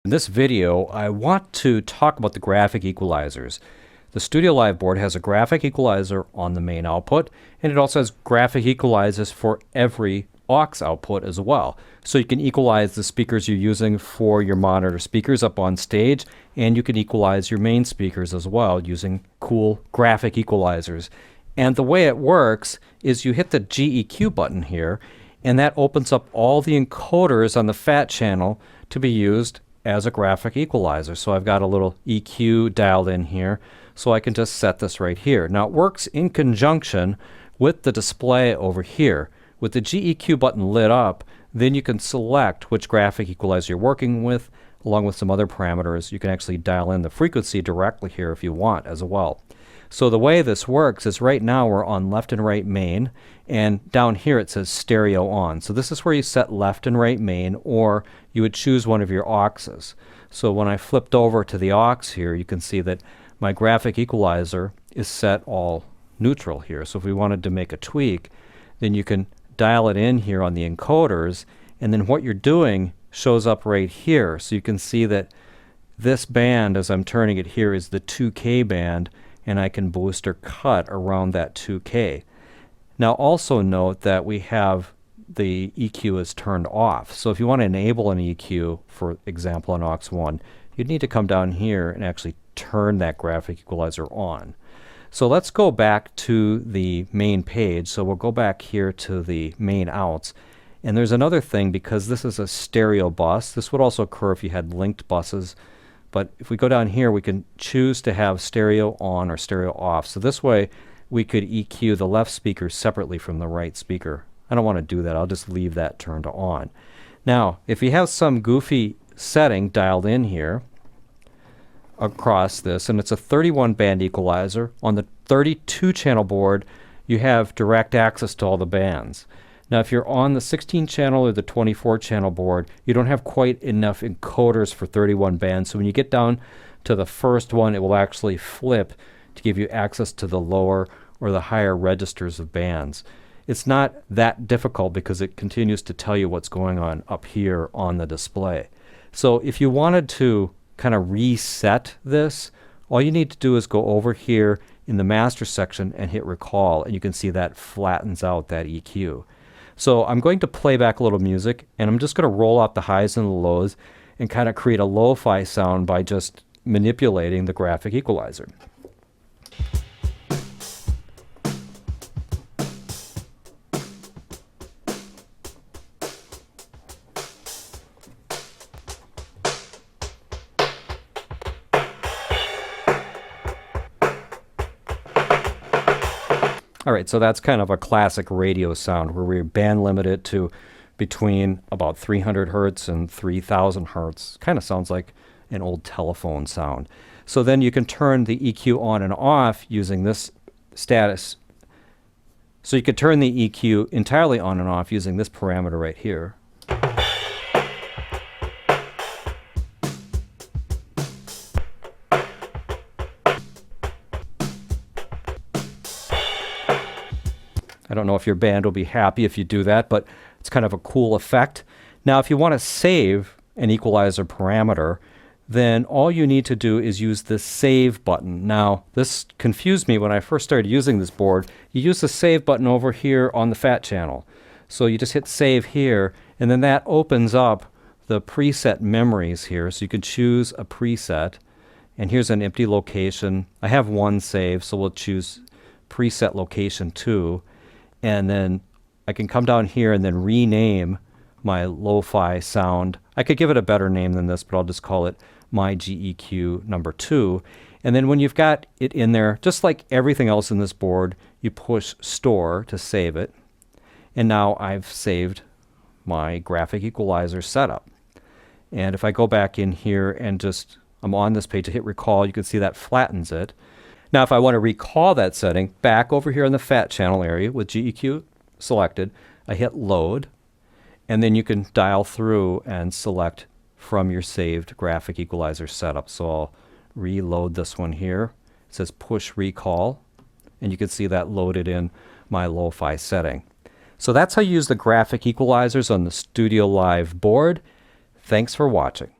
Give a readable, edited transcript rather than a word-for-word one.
In this video, I want to talk about the graphic equalizers. The Studio Live board has a graphic equalizer on the main output, and it also has graphic equalizers for every aux output as well. So you can equalize the speakers you're using for your monitor speakers up on stage, and you can equalize your main speakers as well using cool graphic equalizers. And the way it works is you hit the GEQ button here, and that opens up all the encoders on the fat channel to be used as a graphic equalizer. So I've got a little EQ dialed in here, so I can just set this right here. Now it works in conjunction with the display over here. With the GEQ button lit up, then you can select which graphic equalizer you're working with, along with some other parameters. You can actually dial in the frequency directly here if you want as well. So the way this works is right now we're on left and right main, and down here it says stereo on. So this is where you set left and right main, or you would choose one of your auxes. So when I flipped over to the aux here, you can see that my graphic equalizer is set all neutral here. So if we wanted to make a tweak, then you can dial it in here on the encoders, and then what you're doing shows up right here. So you can see that this band, as I'm turning it here, is the 2K band, and I can boost or cut around that 2K. Now also note that we have the EQ is turned off. So if you want to enable an EQ, for example on aux 1, you'd need to come down here and actually turn that graphic equalizer on. So let's go back to the main page. So we'll go back here to the main outs. And there's another thing, because this is a stereo bus. This would also occur if you had linked buses. But if we go down here, we can choose to have stereo on or stereo off. So this way we could EQ the left speaker separately from the right speaker. I don't want to do that. I'll just leave that turned on. Now, if you have some goofy setting dialed in here across this, and it's a 31 band equalizer, on the 32 channel board you have direct access to all the bands. Now if you're on the 16 channel or the 24 channel board, you don't have quite enough encoders for 31 bands. So when you get down to the first one, it will actually flip to give you access to the lower or the higher registers of bands. It's not that difficult because it continues to tell you what's going on up here on the display. So if you wanted to kind of reset this, all you need to do is go over here in the master section and hit recall, and you can see that flattens out that EQ. So I'm going to play back a little music, and I'm just going to roll out the highs and the lows and kind of create a lo-fi sound by just manipulating the graphic equalizer. Alright, so that's kind of a classic radio sound where we band limit it to between about 300 hertz and 3000 hertz. Kind of sounds like an old telephone sound. So then you can turn the EQ on and off using this status. So you could turn the EQ entirely on and off using this parameter right here. I don't know if your band will be happy if you do that, but it's kind of a cool effect. Now, if you want to save an equalizer parameter, then all you need to do is use the Save button. Now, this confused me when I first started using this board. You use the Save button over here on the fat channel. So you just hit Save here, and then that opens up the preset memories here. So you can choose a preset, and here's an empty location. I have one saved, so we'll choose preset location 2. And then I can come down here and then rename my lo-fi sound. I could give it a better name than this, but I'll just call it my GEQ number 2. And then when you've got it in there, just like everything else in this board, you push Store to save it. And now I've saved my graphic equalizer setup. And if I go back in here and I'm on this page to hit recall, you can see that flattens it. Now if I want to recall that setting, back over here in the fat channel area with GEQ selected, I hit load, and then you can dial through and select from your saved graphic equalizer setup. So I'll reload this one here. It says push recall, and you can see that loaded in my lo-fi setting. So that's how you use the graphic equalizers on the Studio Live board. Thanks for watching.